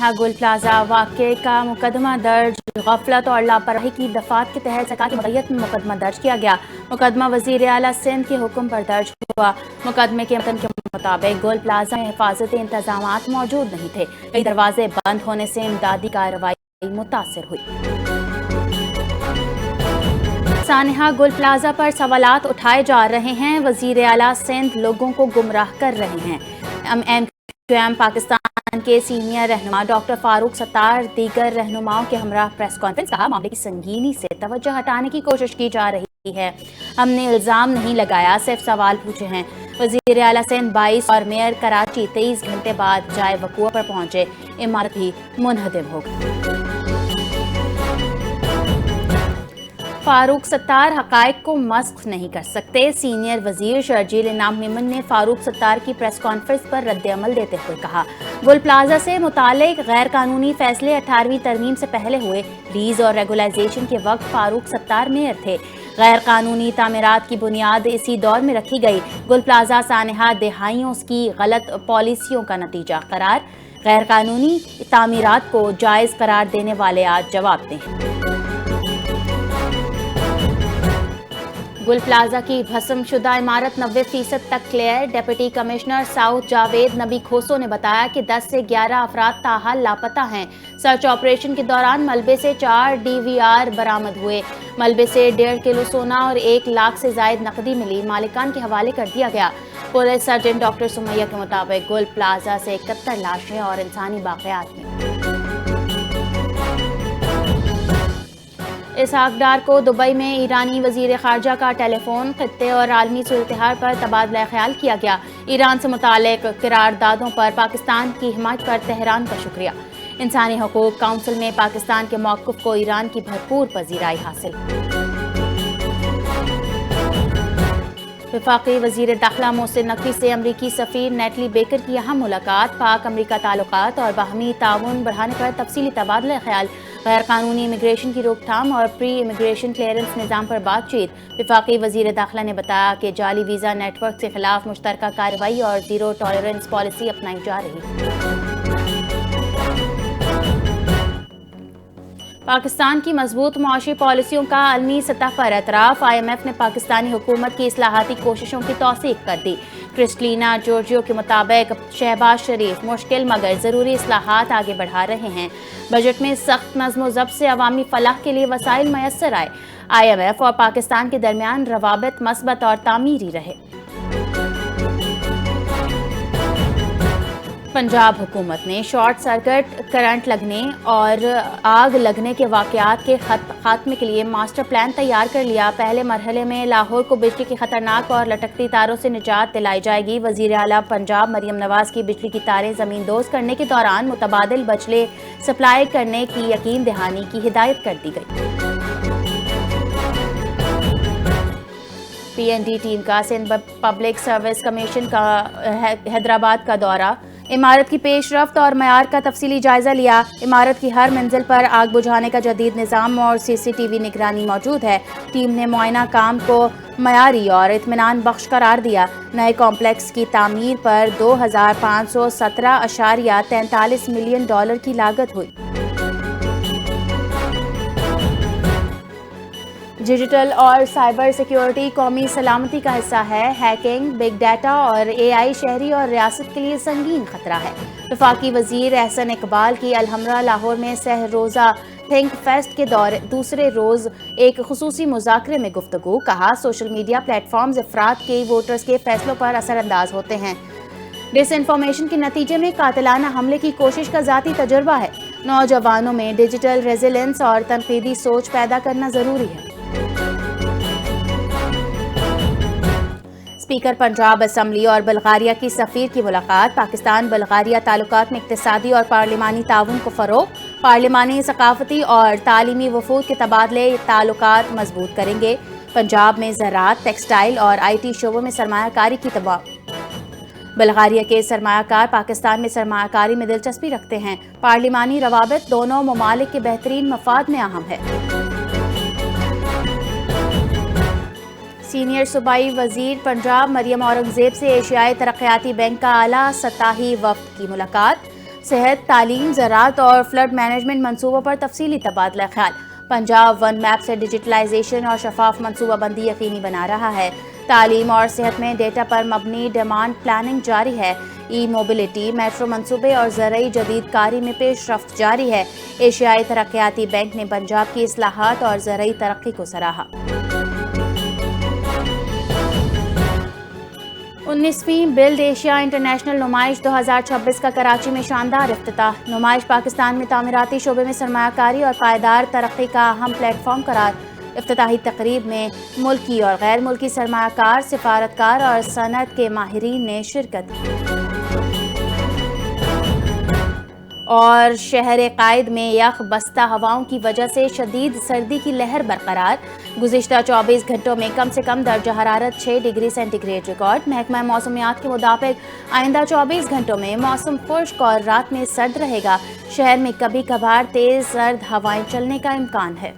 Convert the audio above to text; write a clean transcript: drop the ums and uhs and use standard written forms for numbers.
سانحہ گل پلازہ واقعے کا مقدمہ درج غفلت اور لاپرواہی کی دفعات کے تحت سرکار کی مدیت میں مقدمہ درج کیا گیا۔ مقدمہ وزیر اعلیٰ سندھ کے حکم پر درج ہوا۔ مقدمے کے متن کے مطابق گل پلازہ میں حفاظتی انتظامات موجود نہیں تھے، کئی دروازے بند ہونے سے امدادی کارروائی متاثر ہوئی۔ سانحہ گل پلازہ پر سوالات اٹھائے جا رہے ہیں۔ وزیر اعلیٰ سندھ لوگوں کو گمراہ کر رہے ہیں۔ ایم پاکستان کے سینئر رہنما ڈاکٹر فاروق ستار دیگر رہنماؤں کے ہمراہ پریس کانفرنس کہا، معاملے کی سنگینی سے توجہ ہٹانے کی کوشش کی جا رہی ہے۔ ہم نے الزام نہیں لگایا، صرف سوال پوچھے ہیں۔ وزیر اعلیٰ سندھ 22 اور میئر کراچی 23 گھنٹے بعد جائے وقوع پر پہنچے، عمارت بھی منہدم ہو گئی۔ فاروق ستار حقائق کو مسخ نہیں کر سکتے، سینئر وزیر شرجیل انعام میمن نے فاروق ستار کی پریس کانفرنس پر رد عمل دیتے ہوئے کہا، گل پلازہ سے متعلق غیر قانونی فیصلے 18ویں ترمیم سے پہلے ہوئے۔ لیز اور ریگولائزیشن کے وقت فاروق ستار میئر تھے۔ غیر قانونی تعمیرات کی بنیاد اسی دور میں رکھی گئی۔ گل پلازہ سانحہ دہائیوں کی غلط پالیسیوں کا نتیجہ قرار۔ غیر قانونی تعمیرات کو جائز قرار دینے والے آج جواب دیں۔ گل پلازہ کی بھسم شدہ عمارت 90% تک clear. Deputy commissioner south Javed نبی کھوسو نے بتایا کہ 10 سے 11 افراد تاحال لاپتہ ہیں۔ سرچ آپریشن کے دوران ملبے سے 4 DVR برآمد ہوئے۔ ملبے سے 1.5 کلو سونا اور 1 لاکھ سے زائد نقدی ملی، مالکان کے حوالے کر دیا گیا۔ پولیس سرجن ڈاکٹر سمیہ کے مطابق گل پلازہ سے 71 لاشیں اور انسانی باقیات ملے۔ اسحاق ڈار کو دبئی میں ایرانی وزیر خارجہ کا ٹیلی فون، خطے اور عالمی صورتحال پر تبادلہ خیال کیا گیا۔ ایران سے متعلق قراردادوں پر پاکستان کی حمایت پر تہران کا شکریہ۔ انسانی حقوق کونسل میں پاکستان کے موقف کو ایران کی بھرپور پذیرائی حاصل۔ وفاقی وزیر داخلہ محسن نقوی سے امریکی سفیر نیٹلی بیکر کی اہم ملاقات، پاک امریکہ تعلقات اور باہمی تعاون بڑھانے پر تفصیلی تبادلہ خیال۔ غیر قانونی امیگریشن کی روک تھام اور پری امیگریشن کلیئرنس نظام پر بات چیت۔ وفاقی وزیر داخلہ نے بتایا کہ جعلی ویزا نیٹ ورک کے خلاف مشترکہ کارروائی اور زیرو ٹالرنس پالیسی اپنائی جا رہی ہے۔ پاکستان کی مضبوط معاشی پالیسیوں کا عالمی سطح پر اعتراف، IMF نے پاکستانی حکومت کی اصلاحاتی کوششوں کی توثیق کر دی۔ کرسٹلینا جورجیو کے مطابق شہباز شریف مشکل مگر ضروری اصلاحات آگے بڑھا رہے ہیں۔ بجٹ میں سخت نظم و ضبط سے عوامی فلاح کے لیے وسائل میسر آئے۔ IMF اور پاکستان کے درمیان روابط مثبت اور تعمیری رہے۔ پنجاب حکومت نے شارٹ سرکٹ کرنٹ لگنے اور آگ لگنے کے واقعات کے خاتمے کے لیے ماسٹر پلان تیار کر لیا۔ پہلے مرحلے میں لاہور کو بجلی کی خطرناک اور لٹکتی تاروں سے نجات دلائی جائے گی۔ وزیر اعلیٰ پنجاب مریم نواز کی بجلی کی تاریں زمین دوز کرنے کے دوران متبادل بجلی سپلائی کرنے کی یقین دہانی کی ہدایت کر دی گئی۔ PND ٹیم کا سندھ پبلک سروس کمیشن کا حیدرآباد کا دورہ، عمارت کی پیش رفت اور معیار کا تفصیلی جائزہ لیا۔ عمارت کی ہر منزل پر آگ بجھانے کا جدید نظام اور CCTV نگرانی موجود ہے۔ ٹیم نے معائنہ کام کو معیاری اور اطمینان بخش قرار دیا۔ نئے کمپلیکس کی تعمیر پر $2517.43 ملین کی لاگت ہوئی۔ ڈیجیٹل اور سائبر سیکیورٹی قومی سلامتی کا حصہ ہے۔ ہیکنگ، بگ ڈیٹا اور AI شہری اور ریاست کے لیے سنگین خطرہ ہے۔ وفاقی وزیر احسن اقبال کی الحمرا لاہور میں سہ روزہ تھنک فیسٹ کے دوسرے روز ایک خصوصی مذاکرے میں گفتگو، کہا سوشل میڈیا پلیٹ فارمز افراد کے ووٹرز کے فیصلوں پر اثر انداز ہوتے ہیں۔ ڈس انفارمیشن کے نتیجے میں قاتلانہ حملے کی کوشش کا ذاتی تجربہ ہے۔ نوجوانوں میں ڈیجیٹل ریزیلنس اور تنقیدی سوچ پیدا کرنا ضروری ہے۔ اسپیکر پنجاب اسمبلی اور بلغاریہ کی سفیر کی ملاقات، پاکستان بلغاریہ تعلقات میں اقتصادی اور پارلیمانی تعاون کو فروغ، پارلیمانی، ثقافتی اور تعلیمی وفود کے تبادلے تعلقات مضبوط کریں گے۔ پنجاب میں زراعت، ٹیکسٹائل اور IT شعبوں میں سرمایہ کاری کی بلغاریہ کے سرمایہ کار پاکستان میں سرمایہ کاری میں دلچسپی رکھتے ہیں۔ پارلیمانی روابط دونوں ممالک کے بہترین مفاد میں اہم ہے۔ سینئر صوبائی وزیر پنجاب مریم اورنگزیب سے ایشیائی ترقیاتی بینک کا اعلیٰ سطحی وفد کی ملاقات، صحت، تعلیم، زراعت اور فلڈ مینجمنٹ منصوبوں پر تفصیلی تبادلہ خیال۔ پنجاب ون میپ سے ڈیجیٹلائزیشن اور شفاف منصوبہ بندی یقینی بنا رہا ہے۔ تعلیم اور صحت میں ڈیٹا پر مبنی ڈیمانڈ پلاننگ جاری ہے۔ ای موبلٹی، میٹرو منصوبے اور زرعی جدید کاری میں پیش رفت جاری ہے۔ ایشیائی ترقیاتی بینک نے پنجاب کی اصلاحات اور زرعی ترقی کو سراہا۔ 19ویں بلڈ ایشیا انٹرنیشنل نمائش 2026 کا کراچی میں شاندار افتتاح۔ نمائش پاکستان میں تعمیراتی شعبے میں سرمایہ کاری اور پائیدار ترقی کا اہم پلیٹ فارم قرار۔ افتتاحی تقریب میں ملکی اور غیر ملکی سرمایہ کار، سفارتکار اور صنعت کے ماہرین نے شرکت کی۔ اور شہر قائد میں یخ بستہ ہواؤں کی وجہ سے شدید سردی کی لہر برقرار۔ گزشتہ 24 گھنٹوں میں کم سے کم درجہ حرارت 6 ڈگری سینٹی گریڈ ریکارڈ۔ محکمہ موسمیات کے مطابق آئندہ 24 گھنٹوں میں موسم خشک اور رات میں سرد رہے گا۔ شہر میں کبھی کبھار تیز سرد ہوائیں چلنے کا امکان ہے۔